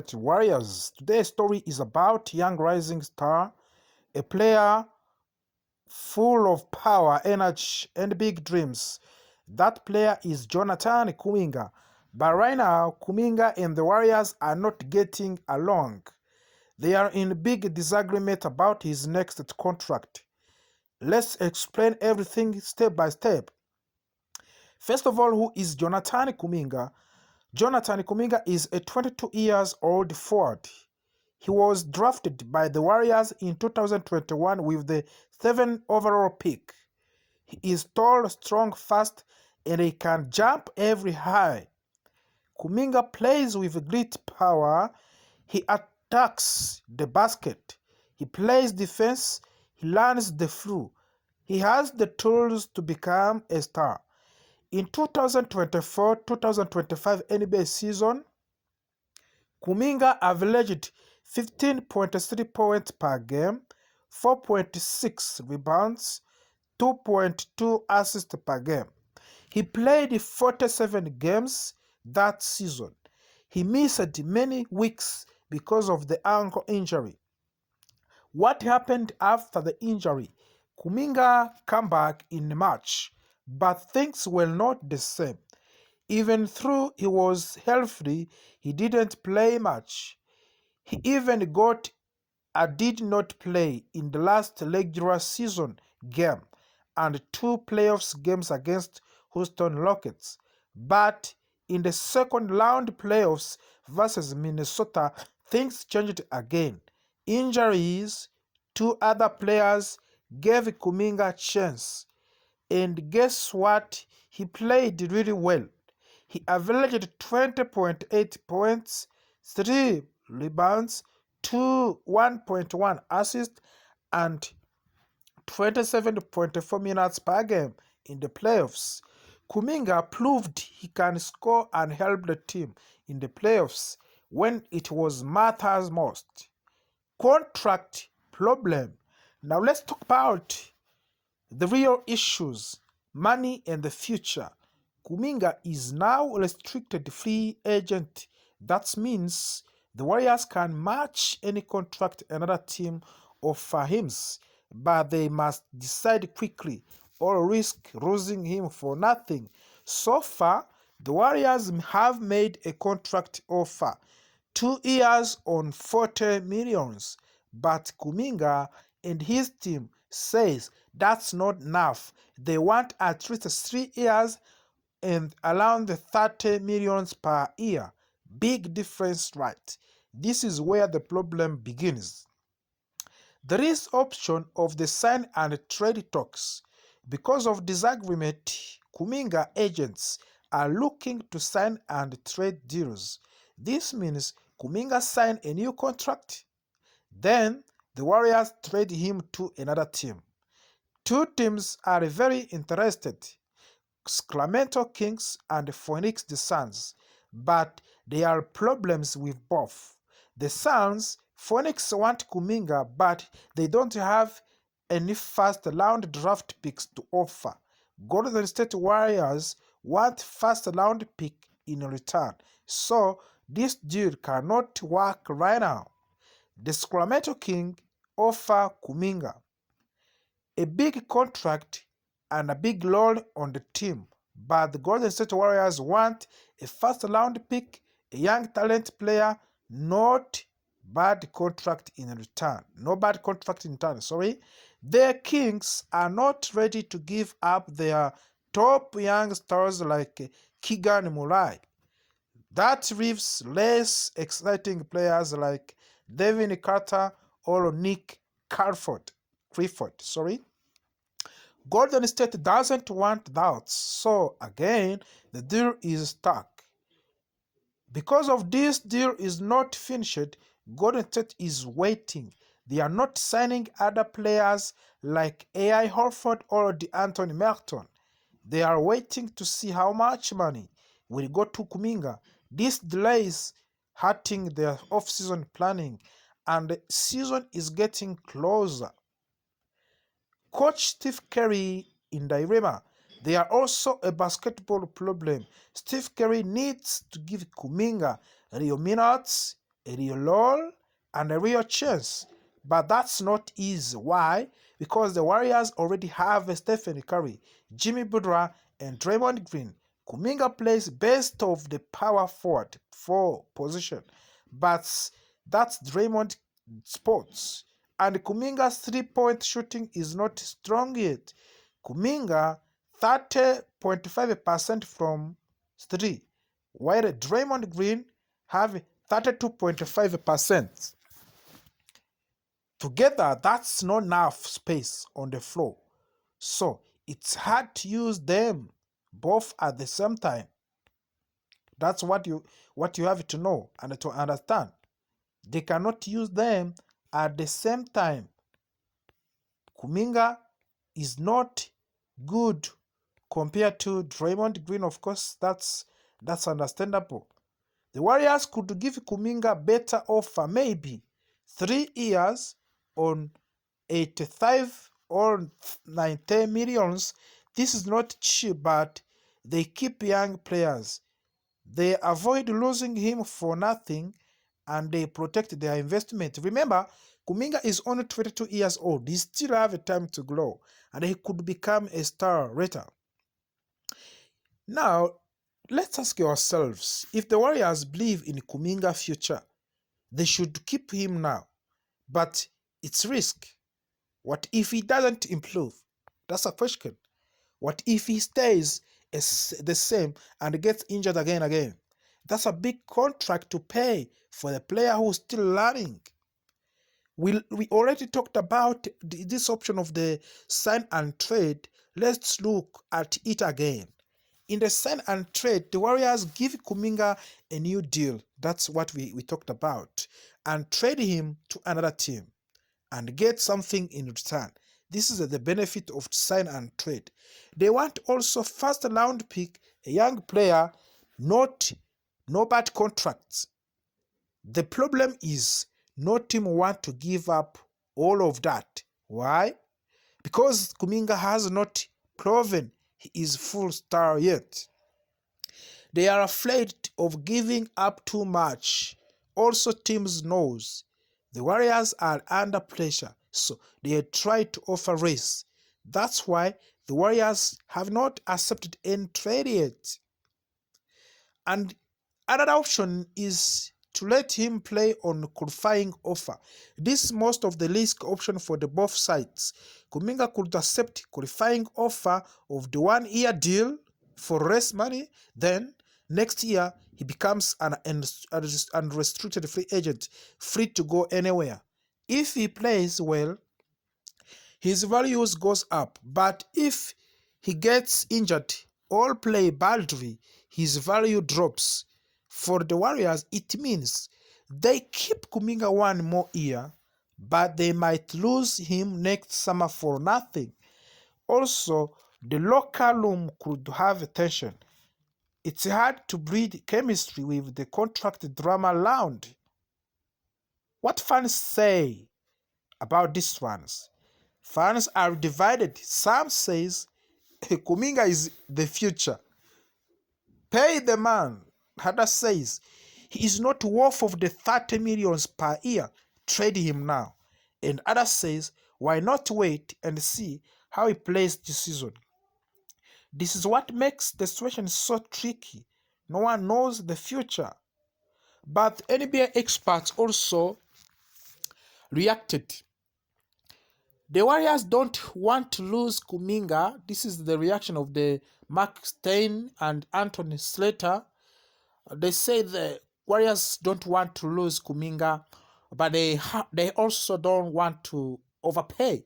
State Warriors. Today's story is about young rising star, a player full of power, energy, and big dreams. That player is Jonathan Kuminga. But right now, Kuminga and the Warriors are not getting along. They are in big disagreement about his next contract. Let's explain everything step by step. First of all, who is Jonathan Kuminga? Jonathan Kuminga is a 22 years old forward. He was drafted by the Warriors in 2021 with the 7th overall pick. He is tall, strong, fast, and he can jump every high. Kuminga plays with great power. He attacks the basket. He plays defense. He learns the flow. He has the tools to become a star. In 2024-2025 NBA season, Kuminga averaged 15.3 points per game, 4.6 rebounds, 2.2 assists per game. He played 47 games that season. He missed many weeks because of the ankle injury. What happened after the injury? Kuminga came back in March, but things were not the same. Even though he was healthy, he didn't play much. He even got a did not play in the last regular season game and 2 playoffs games against Houston Rockets. But in the second round playoffs versus Minnesota, things changed again. Injuries, 2 other players gave Kuminga a chance. And guess what? He played really well. He averaged 20.8 points, 3 rebounds, 1.1 assists, and 27.4 minutes per game in the playoffs. Kuminga proved he can score and help the team in the playoffs when it was matters most. Contract problem. Now let's talk about the real issues, money and the future. Kuminga is now a restricted free agent. That means the Warriors can match any contract another team offers him, but they must decide quickly or risk losing him for nothing. So far, the Warriors have made a contract offer, 2 years on 40 millions, but Kuminga and his team says that's not enough. They want at least 3 years and around the 30 millions per year. Big difference, right? This is where the problem begins. There is option of the sign and trade talks. Because of disagreement, Kuminga agents are looking to sign and trade deals. This means Kuminga sign a new contract, then the Warriors trade him to another team. 2 teams are very interested, Sacramento Kings and Phoenix Suns, but there are problems with both. The Suns, Phoenix want Kuminga, but they don't have any first round draft picks to offer. Golden State Warriors want first round pick in return, so this deal cannot work right now. The Sacramento Kings offer Kuminga a big contract and a big role on the team, but the Golden State Warriors want a first round pick, a young talent player, not bad contract in return. No bad contract in return, sorry. The Kings are not ready to give up their top young stars like Keegan Murray. That leaves less exciting players like Devin Carter or Nick Clifford. Golden State doesn't want that, so again, the deal is stuck. Because of this deal is not finished, Golden State is waiting. They are not signing other players like A.I. Horford or DeAnthony Melton. They are waiting to see how much money will go to Kuminga. This delay is hurting their off-season planning, and the season is getting closer. Coach Steve Kerr in dilemma. They are also a basketball problem. Steve Kerr needs to give Kuminga real minutes, a real role, and a real chance. But that's not easy. Why? Because the Warriors already have Stephen Curry, Jimmy Butler, and Draymond Green. Kuminga plays best of the power forward for position, but that's Draymond sports. And Kuminga's three-point shooting is not strong yet. Kuminga 30.5% from three, while Draymond Green have 32.5%. Together, that's not enough space on the floor. So it's hard to use them both at the same time. That's what you have to know and to understand. They cannot use them at the same time. Kuminga is not good compared to Draymond Green. Of course, that's understandable. The Warriors could give Kuminga better offer, maybe 3 years on 85 or 90 millions. This is not cheap, but they keep young players. They avoid losing him for nothing, and they protect their investment. Remember, Kuminga is only 22 years old. He still have a time to grow, and he could become a star later. Now, let's ask ourselves, if the Warriors believe in Kuminga's future, they should keep him now. But it's risk. What if he doesn't improve? That's a question. What if he stays the same and gets injured again and again? That's a big contract to pay for the player who's still learning. We already talked about this option of the sign and trade. Let's look at it again. In the sign and trade, the Warriors give Kuminga a new deal. That's what we talked about. And trade him to another team and get something in return. This is the benefit of sign and trade. They want also first round pick, a young player, no bad contracts. The problem is no team want to give up all of that. Why? Because Kuminga has not proven he is full star yet. They are afraid of giving up too much. Also, teams knows the Warriors are under pressure, so they try to offer raise. That's why the Warriors have not accepted any trade yet. And another option is to let him play on qualifying offer. This is most of the risk option for the both sides. Kuminga could accept qualifying offer of the 1 year deal for less money. Then next year he becomes an unrestricted free agent, free to go anywhere. If he plays well, his values goes up. But if he gets injured or play badly, his value drops. For the Warriors, it means they keep Kuminga 1 more year, but they might lose him next summer for nothing. Also, the locker room could have tension. It's hard to breed chemistry with the contract drama around. What fans say about these ones? Fans are divided. Some says Kuminga is the future. Pay the man. Others says he is not worth of the 30 millions per year. Trade him now. And others says why not wait and see how he plays this season. This is what makes the situation so tricky. No one knows the future. But NBA experts also reacted. The Warriors don't want to lose Kuminga. This is the reaction of the Mark Stein and Anthony Slater. They say the Warriors don't want to lose Kuminga, but they also don't want to overpay.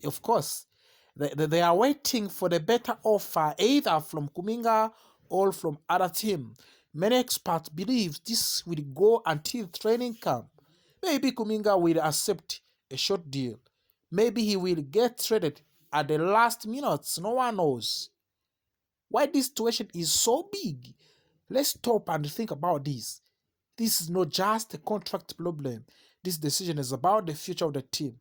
Of course, they are waiting for the better offer either from Kuminga or from other team. Many experts believe this will go until training camp. Maybe Kuminga will accept a short deal. Maybe he will get traded at the last minutes. No one knows. Why this situation is so big? Let's stop and think about this. This is not just a contract problem. This decision is about the future of the team.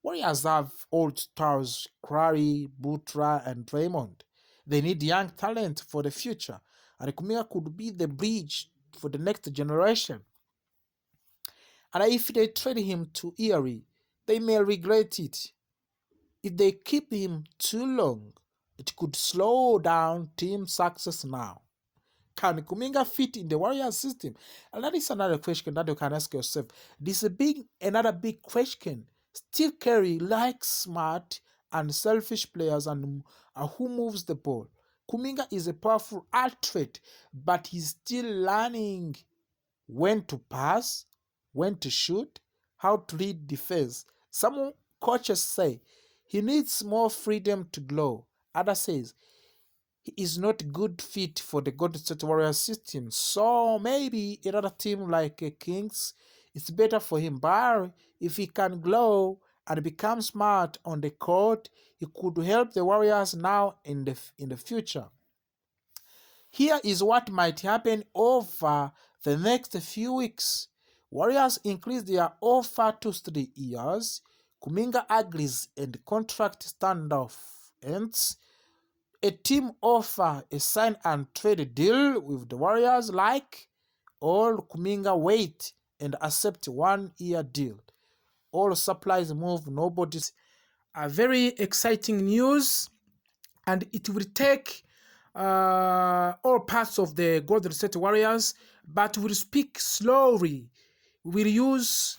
Warriors have old stars, Curry, Butler, and Draymond. They need young talent for the future, and Kuminga could be the bridge for the next generation. And if they trade him to Erie, they may regret it. If they keep him too long, it could slow down team success now. Can Kuminga fit in the Warriors system? And that is another question that you can ask yourself. This is another big question. Steve Kerr likes smart and selfish players and who moves the ball. Kuminga is a powerful athlete, but he's still learning when to pass, when to shoot, how to read defense. Some coaches say he needs more freedom to glow. Others says he is not good fit for the Golden State Warriors system. So maybe another team like Kings is better for him. But if he can glow and become smart on the court, he could help the Warriors now in the future. Here is what might happen over the next few weeks. Warriors increase their offer to 3 years. Kuminga agrees and contract standoff ends. A team offer a sign and trade deal with the Warriors or Kuminga wait and accept 1 year deal. All supplies move, nobody's. A very exciting news, and it will take all parts of the Golden State Warriors, but we'll speak slowly. We'll use...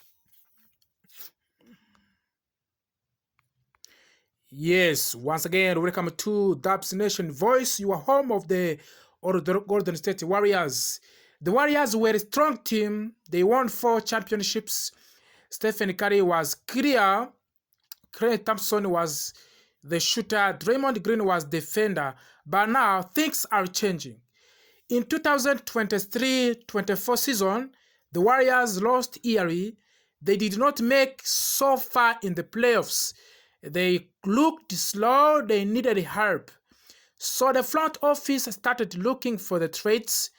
Yes, once again, welcome to Dubs Nation Voice, your home of the Golden State Warriors. The Warriors were a strong team. They won 4 championships. Stephen Curry was clear. Klay Thompson was the shooter. Draymond Green was defender. But now things are changing. In 2023-24 season, the Warriors lost Erie. They did not make so far in the playoffs. They looked slow. They needed help. So the front office started looking for the trades.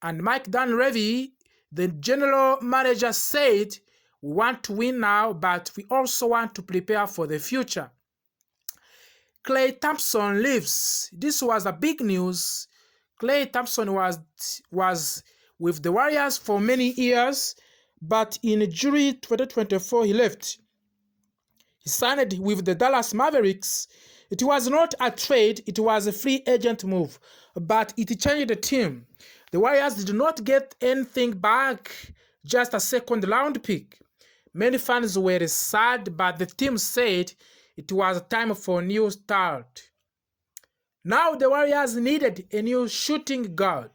And Mike Dunleavy, the general manager, said, "We want to win now, but we also want to prepare for the future." Klay Thompson leaves. This was a big news. Klay Thompson was with the Warriors for many years, but in July 2024 he left. He signed with the Dallas Mavericks. It was not a trade, it was a free agent move, but it changed the team. The Warriors did not get anything back, just a second-round pick. Many fans were sad, but the team said it was time for a new start. Now the Warriors needed a new shooting guard.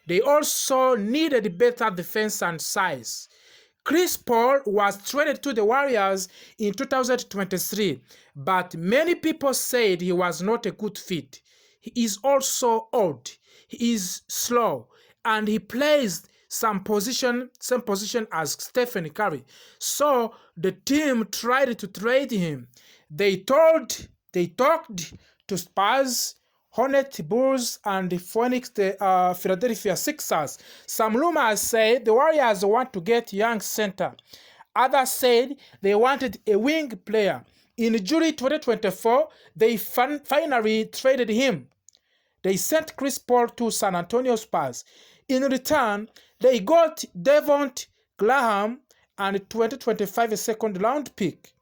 They also needed better defense and size. Chris Paul was traded to the Warriors in 2023, but many people said he was not a good fit. He is also old, he is slow, and he plays same position as Stephen Curry. So the team tried to trade him. They talked to Spurs, Hornets, Bulls, and the Philadelphia Sixers. Some rumors say the Warriors want to get young center. Others said they wanted a wing player. In July 2024, they finally traded him. They sent Chris Paul to San Antonio Spurs. In return, they got Devonte Graham and 2025 second-round pick.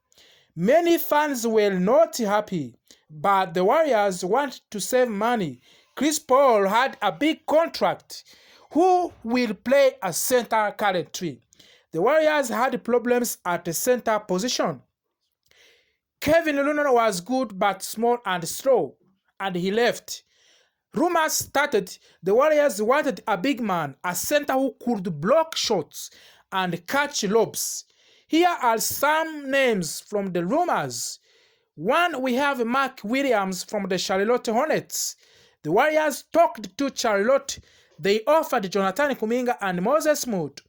Many fans were not happy, but the Warriors want to save money. Chris Paul had a big contract. Who will play as center currently? The Warriors had problems at the center position. Kevin Looney was good but small and slow, and he left. Rumors started the Warriors wanted a big man, a center who could block shots and catch lobs. Here are some names from the rumors. 1, we have Mark Williams from the Charlotte Hornets. The Warriors talked to Charlotte. They offered Jonathan Kuminga and Moses Moody.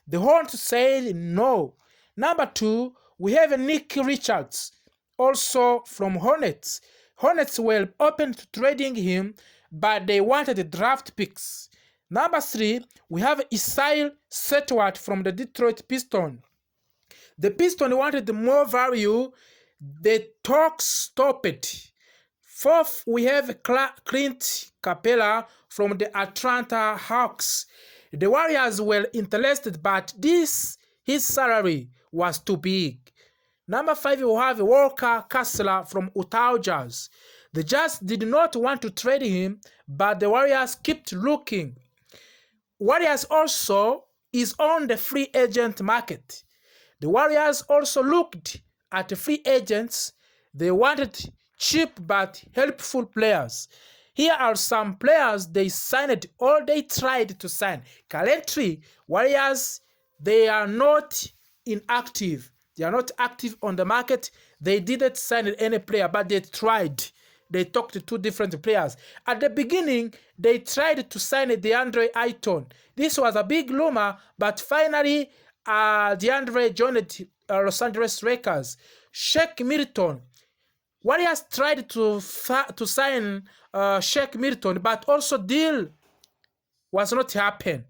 The Hornets said no. Number 2, we have Nick Richards, also from Hornets. Hornets were open to trading him, but they wanted the draft picks. Number 3, we have Isaiah Stewart from the Detroit Pistons. The Pistons wanted more value. The talks stopped. 4th, we have Clint Capella from the Atlanta Hawks. The Warriors were interested, but this his salary was too big. Number 5, we have Walker Kessler from Utah Jazz. The Jazz did not want to trade him, but the Warriors kept looking. Warriors also is on the free agent market. The Warriors also looked at the free agents. They wanted cheap but helpful players. Here are some players they signed or they tried to sign. Currently, Warriors, they are not inactive. They are not active on the market. They didn't sign any player, but they tried. They talked to 2 different players. At the beginning, they tried to sign DeAndre Ayton. This was a big rumor, but finally, DeAndre joined Los Angeles Lakers. Shake Milton. Warriors tried to sign Shake Milton, but also deal was not happen.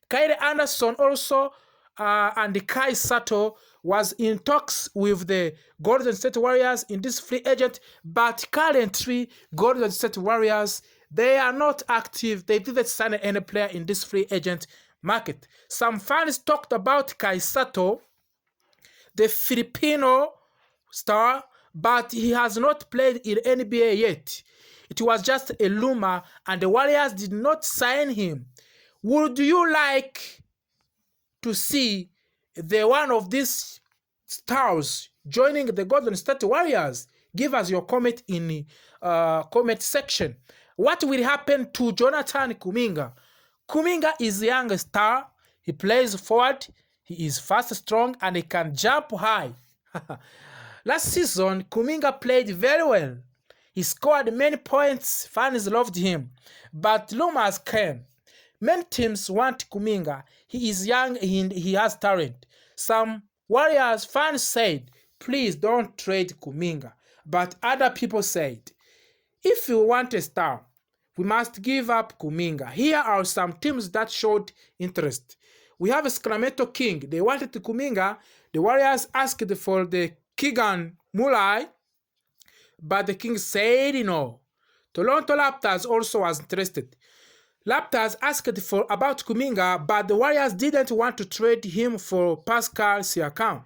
Kyle Anderson also and Kai Sato was in talks with the Golden State Warriors in this free agent, but currently Golden State Warriors, they are not active. They didn't sign any player in this free agent market. Some fans talked about Kai Sato, the Filipino star, but he has not played in NBA yet. It was just a rumor, and the Warriors did not sign him. Would you like to see the one of these stars joining the Golden State Warriors? Give us your comment in the comment section. What will happen to Jonathan Kuminga? Kuminga is a young star. He plays forward. He is fast, strong, and he can jump high. Last season, Kuminga played very well. He scored many points. Fans loved him. But rumors came. Many teams want Kuminga. He is young and he has talent. Some Warriors fans said, please don't trade Kuminga. But other people said, if you want a star, we must give up Kuminga. Here are some teams that showed interest. We have Sacramento King. They wanted Kuminga. The Warriors asked for the Keegan Murray, but the Kings said no. Toronto Raptors also was interested. Raptors asked about Kuminga, but the Warriors didn't want to trade him for Pascal Siakam.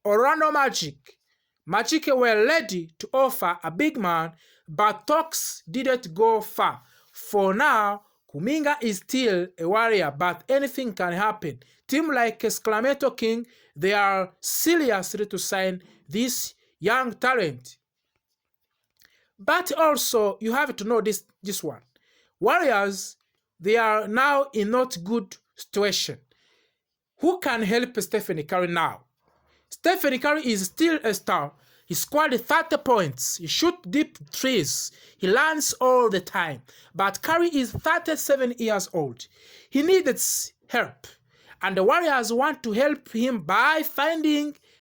Orlando Magic were ready to offer a big man, but talks didn't go far. For now, Kuminga is still a Warrior, but anything can happen. Team like Sacramento King, they are seriously to sign this young talent. But also, you have to know this one. Warriors, they are now in not good situation. Who can help Stephen Curry now? Stephen Curry is still a star. He scored 30 points. He shoots deep threes. He runs all the time. But Curry is 37 years old. He needs help. And the Warriors want to help him by finding